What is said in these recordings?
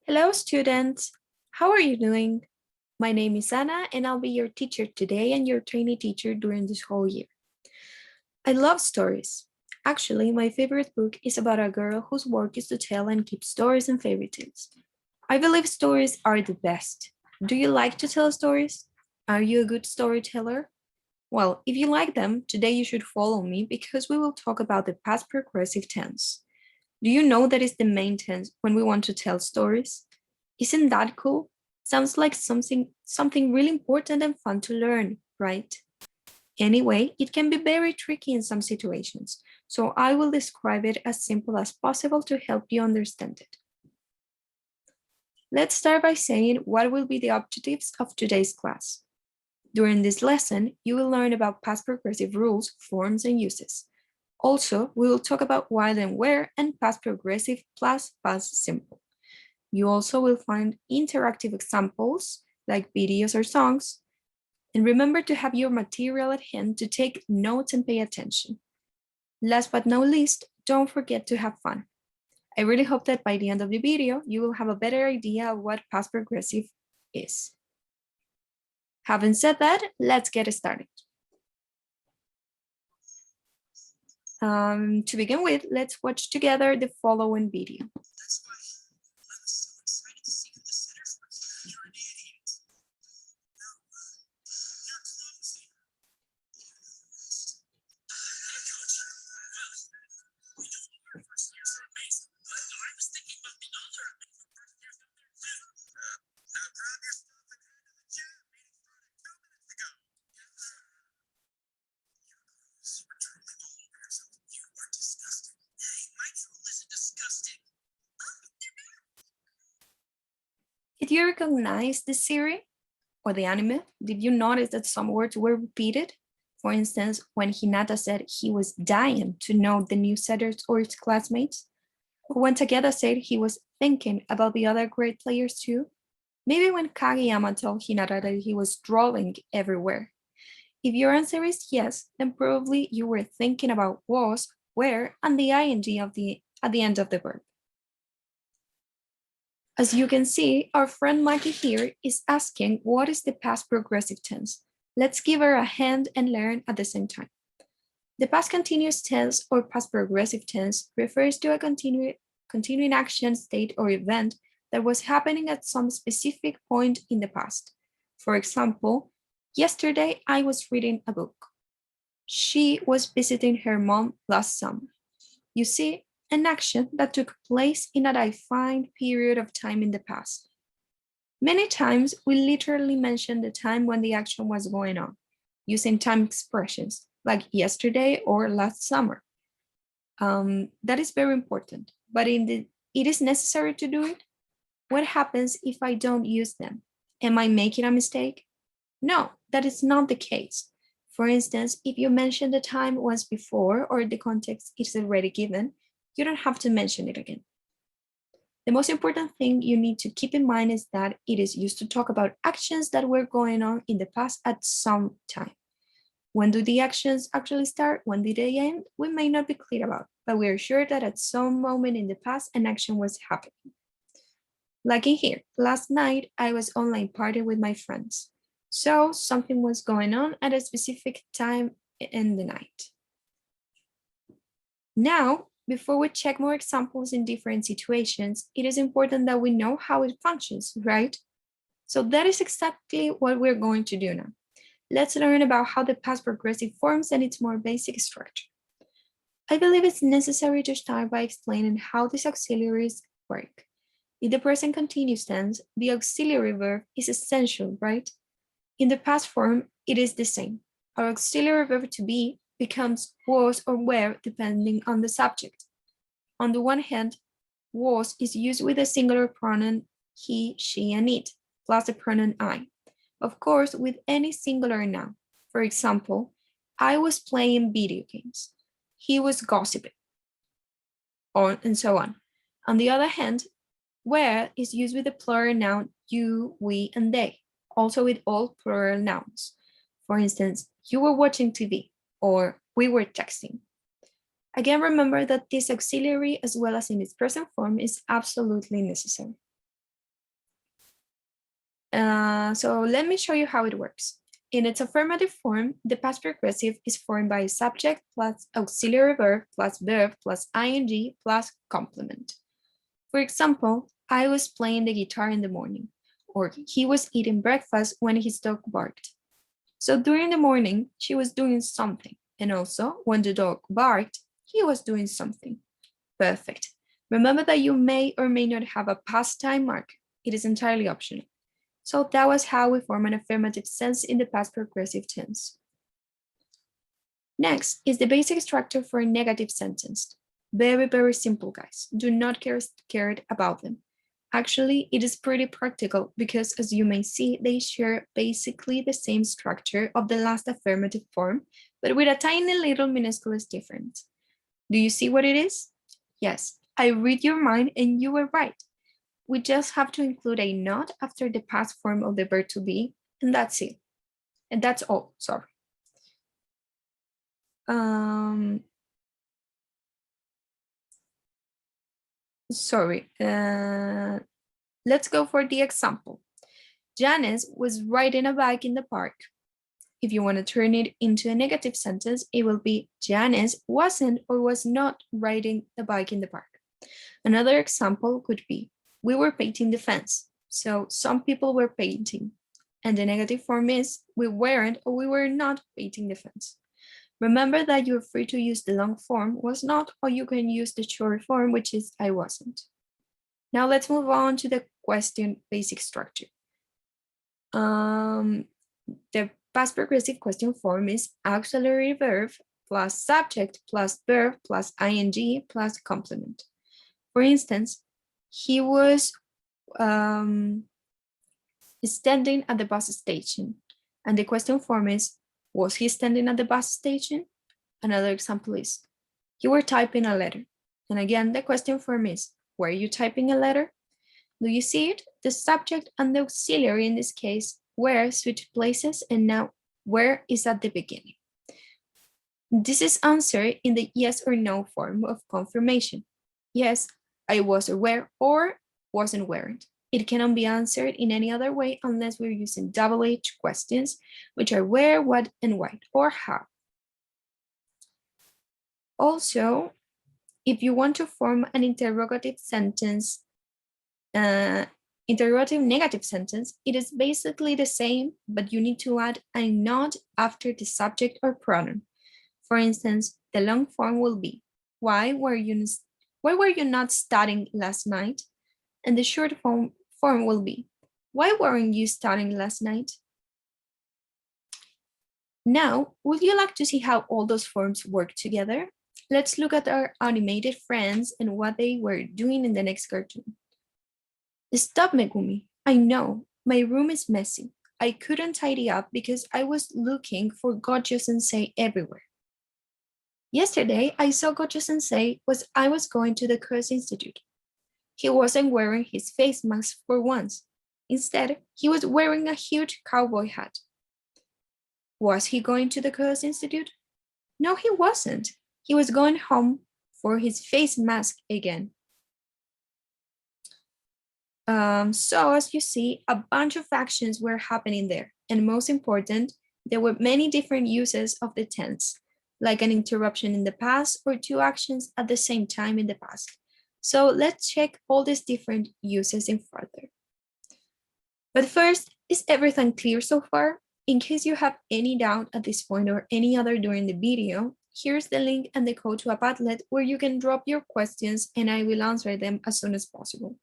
Hello, students. How are you doing? My name is Anna, and I'll be your teacher today and your trainee teacher during this whole year. I love stories. Actually, my favorite book is about a girl whose work is to tell and keep stories and fairy tales. I believe stories are the best. Do you like to tell stories? Are you a good storyteller? Well, if you like them, today you should follow me because we will talk about the past progressive tense. Do you know that is the main tense when we want to tell stories? Isn't that cool? Sounds like something really important and fun to learn, right? Anyway, it can be very tricky in some situations, so I will describe it as simple as possible to help you understand it. Let's start by saying what will be the objectives of today's class. During this lesson, you will learn about past progressive rules, forms, and uses. Also, we will talk about while and where and past progressive plus past simple. You also will find interactive examples like videos or songs. And remember to have your material at hand to take notes and pay attention. Last but not least, don't forget to have fun. I really hope that by the end of the video, you will have a better idea of what past progressive is. Having said that, let's get started. To begin with, let's watch together the following video. Did you recognize the series or the anime? Did you notice that some words were repeated? For instance, when Hinata said he was dying to know the new setters or his classmates, or when Takeda said he was thinking about the other great players too, maybe when Kageyama told Hinata that he was drawing everywhere. If your answer is yes, then probably you were thinking about was, where, and the ing at the end of the verb. As you can see, our friend Maggie here is asking what is the past progressive tense. Let's give her a hand and learn at the same time. The past continuous tense or past progressive tense refers to a continuing action, state, or event that was happening at some specific point in the past. For example, yesterday I was reading a book. She was visiting her mom last summer. You see, an action that took place in a defined period of time in the past. Many times, we literally mention the time when the action was going on, using time expressions like yesterday or last summer. That is very important, but it is necessary to do it. What happens if I don't use them? Am I making a mistake? No, that is not the case. For instance, if you mention the time once before or the context is already given, you don't have to mention it again. The most important thing you need to keep in mind is that it is used to talk about actions that were going on in the past at some time. When do the actions actually start? When did they end? We may not be clear about, but we are sure that at some moment in the past, an action was happening. Like in here, last night, I was online partying with my friends. So something was going on at a specific time in the night. Now, before we check more examples in different situations, it is important that we know how it functions, right? So that is exactly what we're going to do now. Let's learn about how the past progressive forms and its more basic structure. I believe it's necessary to start by explaining how these auxiliaries work. In the present continuous tense, the auxiliary verb is essential, right? In the past form, it is the same. Our auxiliary verb to be becomes was or were depending on the subject. On the one hand, was is used with a singular pronoun he, she, and it, plus the pronoun I. Of course, with any singular noun. For example, I was playing video games. He was gossiping, and so on. On the other hand, were is used with the plural noun you, we, and they, also with all plural nouns. For instance, you were watching TV, or we were texting. Again, remember that this auxiliary, as well as in its present form, is absolutely necessary. So let me show you how it works. In its affirmative form, the past progressive is formed by subject plus auxiliary verb plus ing plus complement. For example, I was playing the guitar in the morning, or he was eating breakfast when his dog barked. So during the morning, she was doing something, and also when the dog barked, he was doing something. Perfect. Remember that you may or may not have a past time mark. It is entirely optional. So that was how we form an affirmative sense in the past progressive tense. Next is the basic structure for a negative sentence. Very, very simple, guys. Do not get scared about them. Actually, it is pretty practical because, as you may see, they share basically the same structure of the last affirmative form, but with a tiny little minuscule difference. Do you see what it is? Yes, I read your mind and you were right. We just have to include a not after the past form of the verb to be, and that's it. And that's all, sorry. Let's go for the example. Janice was riding a bike in the park. If you want to turn it into a negative sentence, it will be Janice wasn't or was not riding the bike in the park. Another example could be, we were painting the fence. So some people were painting. And the negative form is, we weren't or we were not painting the fence. Remember that you're free to use the long form, was not, or you can use the short form, which is I wasn't. Now let's move on to the question basic structure. The past progressive question form is auxiliary verb plus subject plus verb plus ing plus complement. For instance, he was standing at the bus station, and the question form is, was he standing at the bus station? Another example is, you were typing a letter. And again, the question form is, were you typing a letter? Do you see it? The subject and the auxiliary in this case were switch places, and now where is at the beginning. This is answered in the yes or no form of confirmation. Yes, I was aware or wasn't weren't. It cannot be answered in any other way unless we're using double H questions, which are where, what, and why, or how. Also, if you want to form an interrogative sentence, interrogative negative sentence, it is basically the same, but you need to add a not after the subject or pronoun. For instance, the long form will be, why were you not studying last night? And the short form will be, why weren't you studying last night? Now, would you like to see how all those forms work together? Let's look at our animated friends and what they were doing in the next cartoon. Stop, Megumi. I know, my room is messy. I couldn't tidy up because I was looking for Gojo Sensei everywhere. Yesterday, I saw Gojo Sensei was I was going to the Curse Institute. He wasn't wearing his face mask for once. Instead, he was wearing a huge cowboy hat. Was he going to the Curse Institute? No, he wasn't. He was going home for his face mask again. So as you see, a bunch of actions were happening there. And most important, there were many different uses of the tense, like an interruption in the past or two actions at the same time in the past. So let's check all these different uses in further. But first, is everything clear so far? In case you have any doubt at this point or any other during the video, here's the link and the code to a Padlet where you can drop your questions and I will answer them as soon as possible.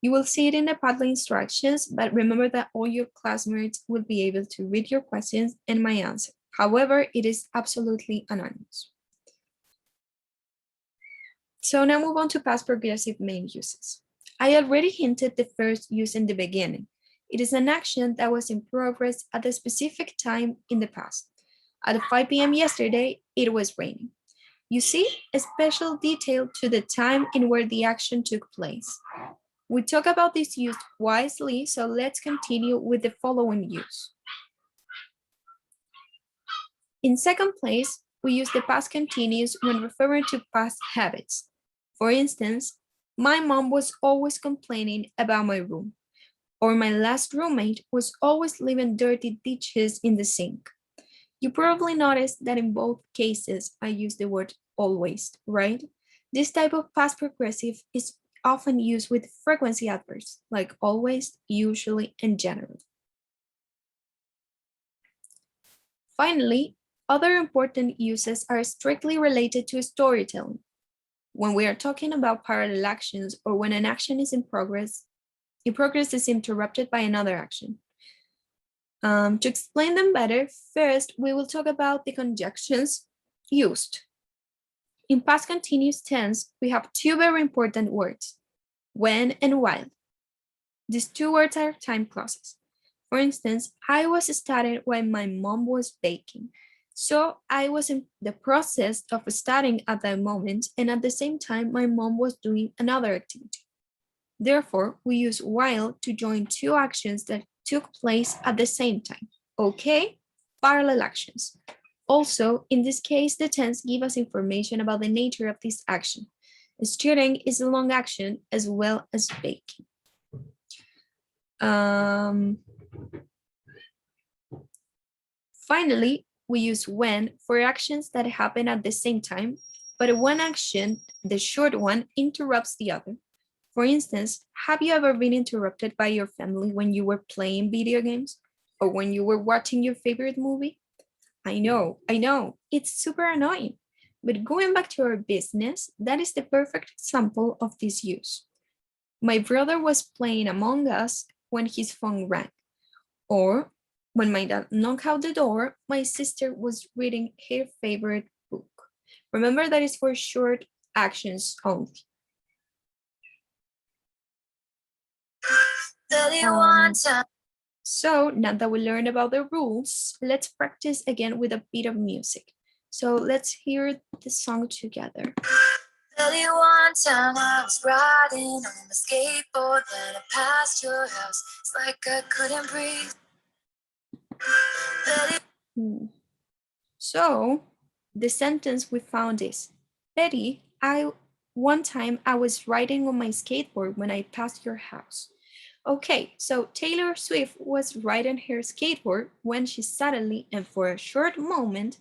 You will see it in the Padlet instructions, but remember that all your classmates will be able to read your questions and my answer. However, it is absolutely anonymous. So now move on to past progressive main uses. I already hinted the first use in the beginning. It is an action that was in progress at a specific time in the past. At 5 p.m. yesterday, it was raining. You see a special detail to the time in where the action took place. We talk about this use wisely, so let's continue with the following use. In second place, we use the past continuous when referring to past habits. For instance, my mom was always complaining about my room. Or my last roommate was always leaving dirty dishes in the sink. You probably noticed that in both cases I use the word always, right? This type of past progressive is often used with frequency adverbs like always, usually, and generally. Finally, other important uses are strictly related to storytelling. When we are talking about parallel actions or when an action is in progress is interrupted by another action. To explain them better, first we will talk about the conjunctions used. In past continuous tense, we have two very important words, when and while. These two words are time clauses. For instance, I was studying while my mom was baking. So I was in the process of studying at that moment, and at the same time, my mom was doing another activity. Therefore, we use while to join two actions that took place at the same time. Okay? Parallel actions. Also, in this case, the tense gives us information about the nature of this action. Studying is a long action as well as baking. Finally, we use when for actions that happen at the same time, but one action, the short one, interrupts the other. For instance, have you ever been interrupted by your family when you were playing video games or when you were watching your favorite movie? I know, it's super annoying. But going back to our business, that is the perfect example of this use. My brother was playing Among Us when his phone rang. Or when my dad knocked out the door, my sister was reading her favorite book. Remember that is for short actions only. So now that we learned about the rules, let's practice again with a bit of music. So let's hear the song together. One time I was riding on a skateboard, then I passed your house. It's like I couldn't breathe. So the sentence we found is, Betty, one time I was riding on my skateboard when I passed your house. Okay, so Taylor Swift was riding her skateboard when she suddenly and for a short moment,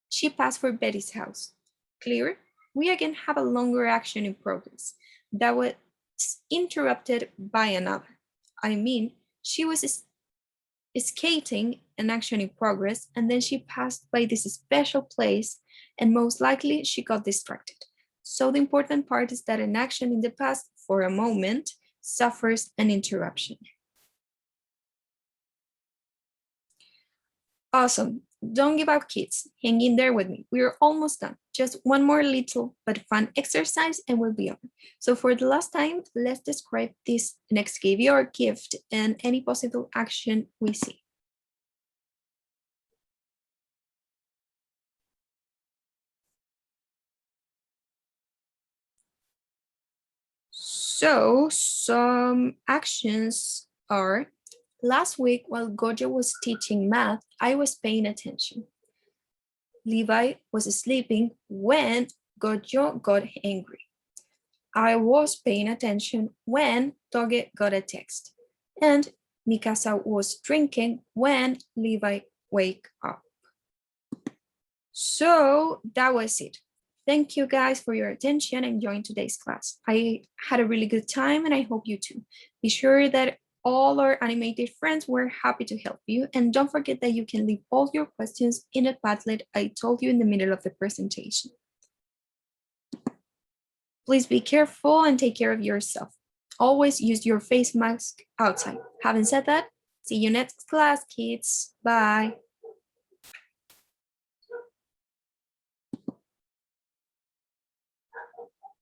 she passed for Betty's house. Clear? We again have a longer action in progress that was interrupted by another. I mean, she was skating, an action in progress, and then she passed by this special place and most likely she got distracted. So the important part is that an action in the past for a moment suffers an interruption. Awesome. Don't give up, kids. Hang in there with me. We're almost done. Just one more little but fun exercise and we'll be over. So for the last time, let's describe this next giveaway or gift and any possible action we see. So some actions are, last week while Gojo was teaching math, I was paying attention. Levi was sleeping when Gojo got angry. I was paying attention when Toge got a text. And Mikasa was drinking when Levi wake up. So that was it. Thank you guys for your attention and joining today's class. I had a really good time and I hope you too. Be sure that all our animated friends were happy to help you. And don't forget that you can leave all your questions in the Padlet I told you in the middle of the presentation. Please be careful and take care of yourself. Always use your face mask outside. Having said that, see you next class, kids. Bye.